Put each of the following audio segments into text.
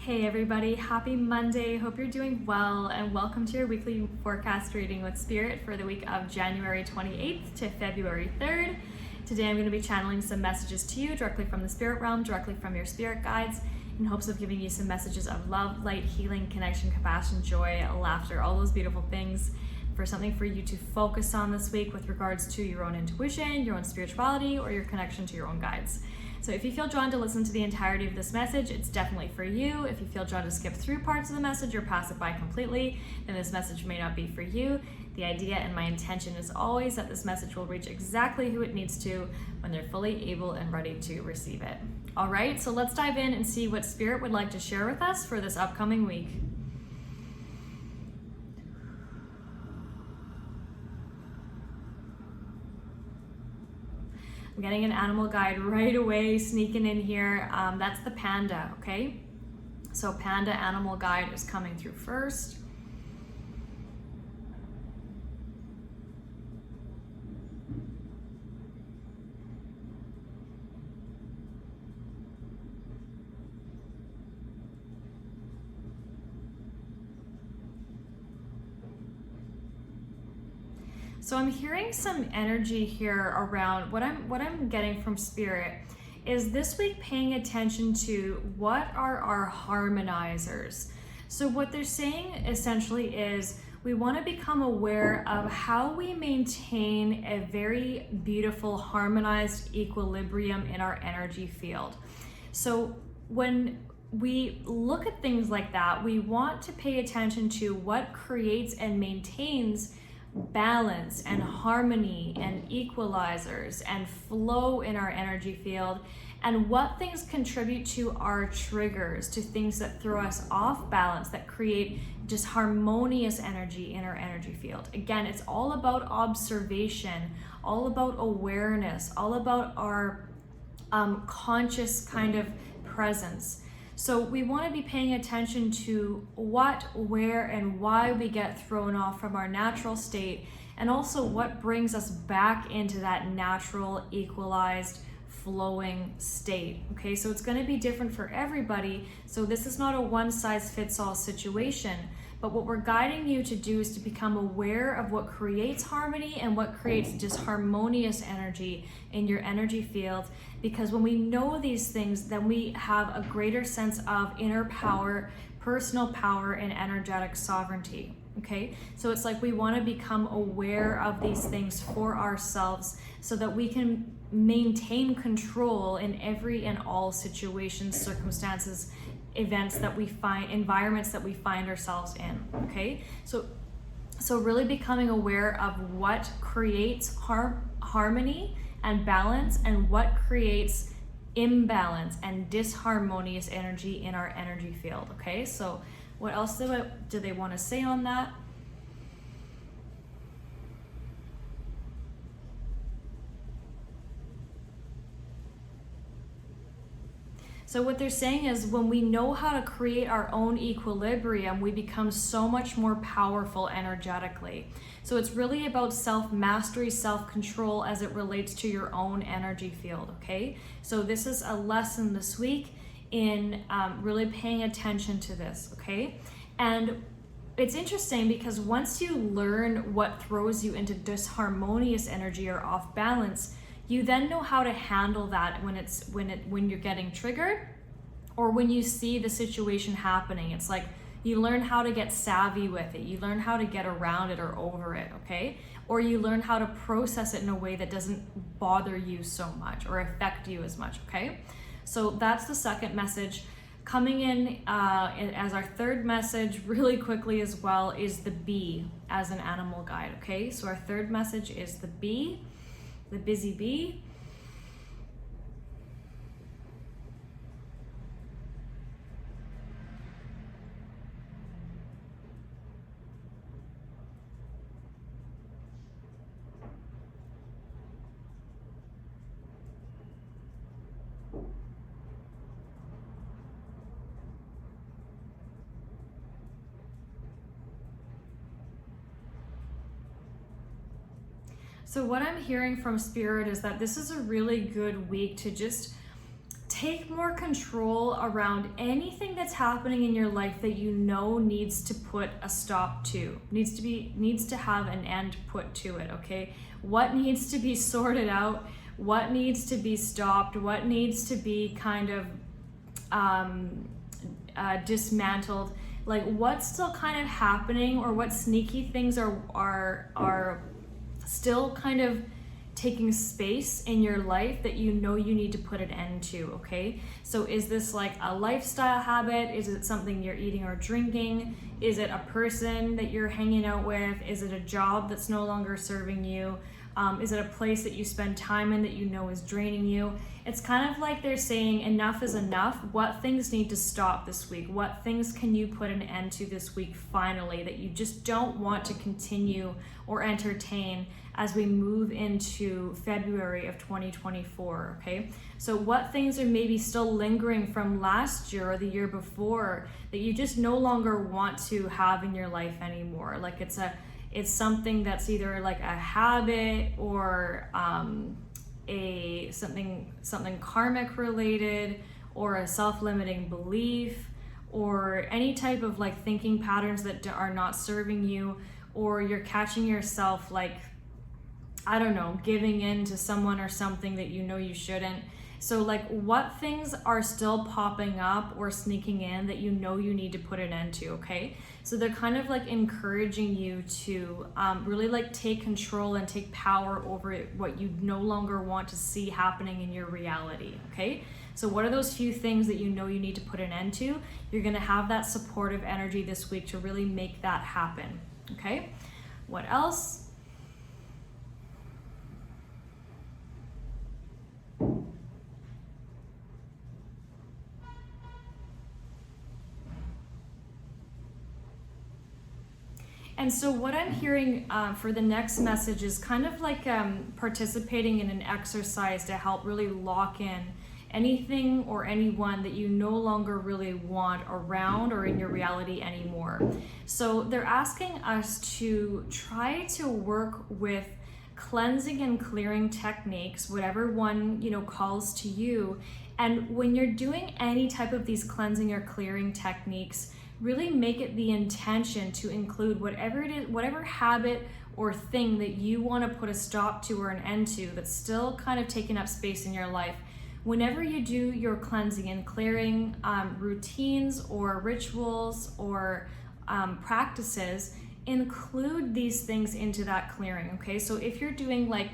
Hey everybody, happy Monday. Hope you're doing well and welcome to your weekly forecast reading with Spirit for the week of January 28th to February 3rd. Today I'm going to be channeling some messages to you directly from the spirit realm, directly from your spirit guides, in hopes of giving you some messages of love, light, healing, connection, compassion, joy, laughter, all those beautiful things, for something for you to focus on this week with regards to your own intuition, your own spirituality, or your connection to your own guides. So if you feel drawn to listen to the entirety of this message, it's definitely for you. If you feel drawn to skip through parts of the message or pass it by completely, then this message may not be for you. The idea and my intention is always that this message will reach exactly who it needs to when they're fully able and ready to receive it. All right, so let's dive in and see what Spirit would like to share with us for this upcoming week. I'm getting an animal guide right away, sneaking in here. That's the panda, okay? So panda animal guide is coming through first. So I'm hearing some energy here around what I'm getting from Spirit is this week paying attention to what are our harmonizers. So what they're saying essentially is we want to become aware of how we maintain a very beautiful harmonized equilibrium in our energy field. So when we look at things like that, we want to pay attention to what creates and maintains balance and harmony and equalizers and flow in our energy field, and what things contribute to our triggers, to things that throw us off balance, that create disharmonious energy in our energy field. Again, it's all about observation, all about awareness, all about our conscious kind of presence. So we want to be paying attention to what, where, and why we get thrown off from our natural state, and also what brings us back into that natural, equalized, flowing state. Okay, so it's going to be different for everybody. So this is not a one-size-fits-all situation, but what we're guiding you to do is to become aware of what creates harmony and what creates disharmonious energy in your energy field. Because when we know these things, then we have a greater sense of inner power, personal power, and energetic sovereignty. Okay, so it's like we want to become aware of these things for ourselves so that we can maintain control in every and all situations, circumstances, events that we find, environments that we find ourselves in. Okay, so really becoming aware of what creates harmony and balance, and what creates imbalance and disharmonious energy in our energy field. Okay, so what else do they want to say on that? So what they're saying is when we know how to create our own equilibrium, we become so much more powerful energetically. So it's really about self-mastery, self-control as it relates to your own energy field, okay? So this is a lesson this week in really paying attention to this, okay? And it's interesting because once you learn what throws you into disharmonious energy or off balance, you then know how to handle that when you're getting triggered, or when you see the situation happening. It's like you learn how to get savvy with it. You learn how to get around it or over it, okay? Or you learn how to process it in a way that doesn't bother you so much or affect you as much, okay? So that's the second message. Coming in as our third message really quickly as well is the bee as an animal guide, okay? So our third message is the bee, the busy bee. So what I'm hearing from Spirit is that this is a really good week to just take more control around anything that's happening in your life that you know needs to put a stop to, needs to have an end put to it, okay? What needs to be sorted out, what needs to be stopped, what needs to be kind of dismantled, like what's still kind of happening, or what sneaky things are still kind of taking space in your life that you know you need to put an end to, okay? So is this like a lifestyle habit? Is it something you're eating or drinking? Is it a person that you're hanging out with? Is it a job that's no longer serving you? Is it a place that you spend time in that you know is draining you? It's kind of like they're saying enough is enough. What things need to stop this week? What things can you put an end to this week finally that you just don't want to continue or entertain as we move into February of 2024, okay? So what things are maybe still lingering from last year or the year before that you just no longer want to have in your life anymore? Like it's something that's either like a habit or something karmic related, or a self-limiting belief, or any type of like thinking patterns that are not serving you, or you're catching yourself like, I don't know, giving in to someone or something that you know you shouldn't. So like what things are still popping up or sneaking in that you know you need to put an end to, okay? So they're kind of like encouraging you to really like take control and take power over what you no longer want to see happening in your reality, okay? So what are those few things that you know you need to put an end to? You're gonna have that supportive energy this week to really make that happen, okay? What else? And so what I'm hearing for the next message is kind of like participating in an exercise to help really lock in anything or anyone that you no longer really want around or in your reality anymore. So they're asking us to try to work with cleansing and clearing techniques, whatever one, you know, calls to you. And when you're doing any type of these cleansing or clearing techniques, really make it the intention to include whatever it is, whatever habit or thing that you want to put a stop to or an end to that's still kind of taking up space in your life. Whenever you do your cleansing and clearing routines or rituals or practices, include these things into that clearing, okay? So if you're doing like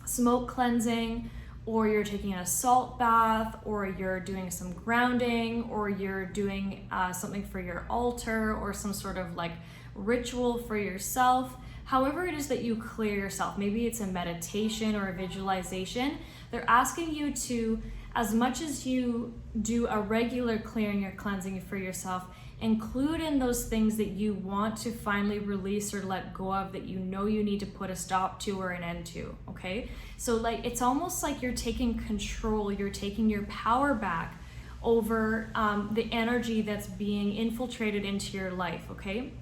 smoke cleansing, or you're taking a salt bath, or you're doing some grounding, or you're doing something for your altar, or some sort of like ritual for yourself, however it is that you clear yourself, maybe it's a meditation or a visualization, they're asking you to, as much as you do a regular clearing or cleansing for yourself, include in those things that you want to finally release or let go of, that you know you need to put a stop to or an end to, okay? So like it's almost like you're taking control, you're taking your power back over the energy that's being infiltrated into your life, okay?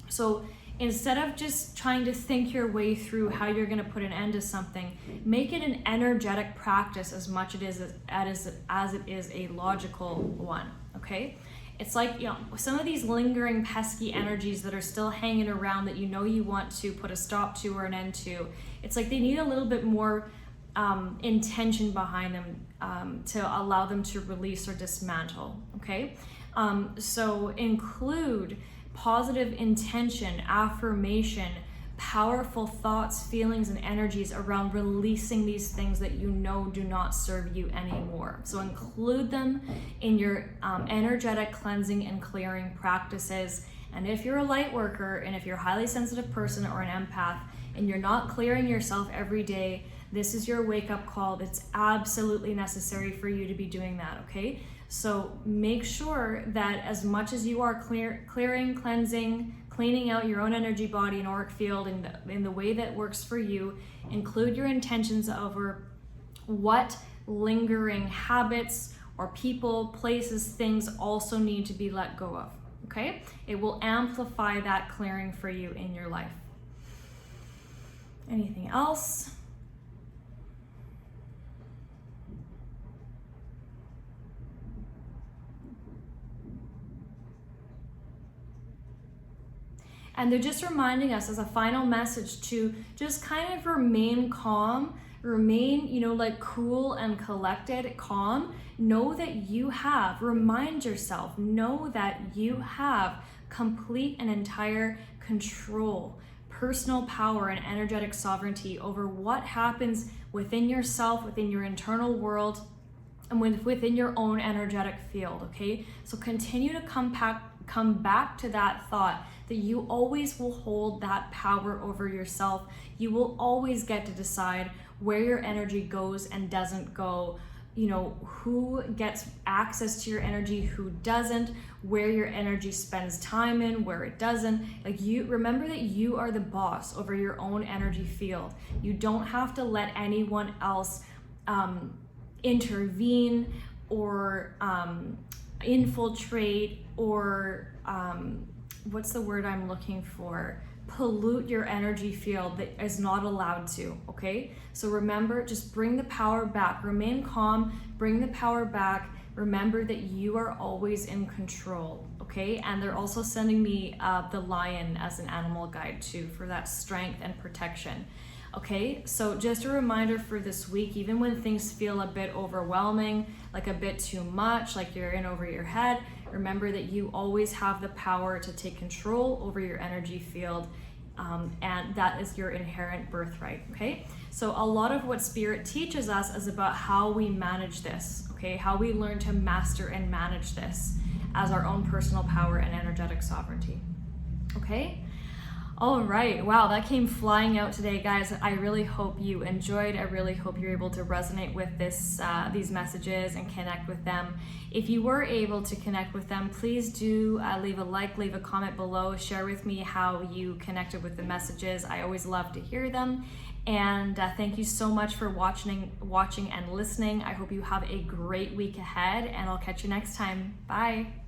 So instead of just trying to think your way through how you're going to put an end to something, make it an energetic practice as much as it is a logical one, okay? It's like, you know, some of these lingering pesky energies that are still hanging around that you know you want to put a stop to or an end to, it's like they need a little bit more intention behind them to allow them to release or dismantle, okay? So include positive intention, affirmation, powerful thoughts, feelings, and energies around releasing these things that you know do not serve you anymore. So include them in your energetic cleansing and clearing practices. And if you're a light worker, and if you're a highly sensitive person or an empath, and you're not clearing yourself every day, this is your wake-up call. It's absolutely necessary for you to be doing that, okay? So make sure that as much as you are clearing, cleansing, cleaning out your own energy body and auric field in the way that works for you, include your intentions over what lingering habits or people, places, things also need to be let go of, okay? It will amplify that clearing for you in your life. Anything else? And they're just reminding us as a final message to just kind of remain calm, remain, like cool and collected, calm. Know that remind yourself, know that you have complete and entire control, personal power, and energetic sovereignty over what happens within yourself, within your internal world, and within your own energetic field, okay? So continue to come back to that thought that you always will hold that power over yourself. You will always get to decide where your energy goes and doesn't go, who gets access to your energy, who doesn't, where your energy spends time in, where it doesn't. Like, you remember that you are the boss over your own energy field. You don't have to let anyone else intervene or infiltrate or what's the word I'm looking for? Pollute your energy field that is not allowed to, okay? So remember, just bring the power back. Remain calm, bring the power back. Remember that you are always in control, okay? And they're also sending me the lion as an animal guide too, for that strength and protection. Okay, so just a reminder for this week, even when things feel a bit overwhelming, like a bit too much, like you're in over your head, remember that you always have the power to take control over your energy field, and that is your inherent birthright, okay? So a lot of what Spirit teaches us is about how we manage this, okay? How we learn to master and manage this as our own personal power and energetic sovereignty, okay? All right, wow, that came flying out today, guys. I really hope you enjoyed. I really hope you're able to resonate with these messages and connect with them. If you were able to connect with them, please do leave a like, leave a comment below, share with me how you connected with the messages. I always love to hear them. And thank you so much for watching and listening. I hope you have a great week ahead, and I'll catch you next time. Bye.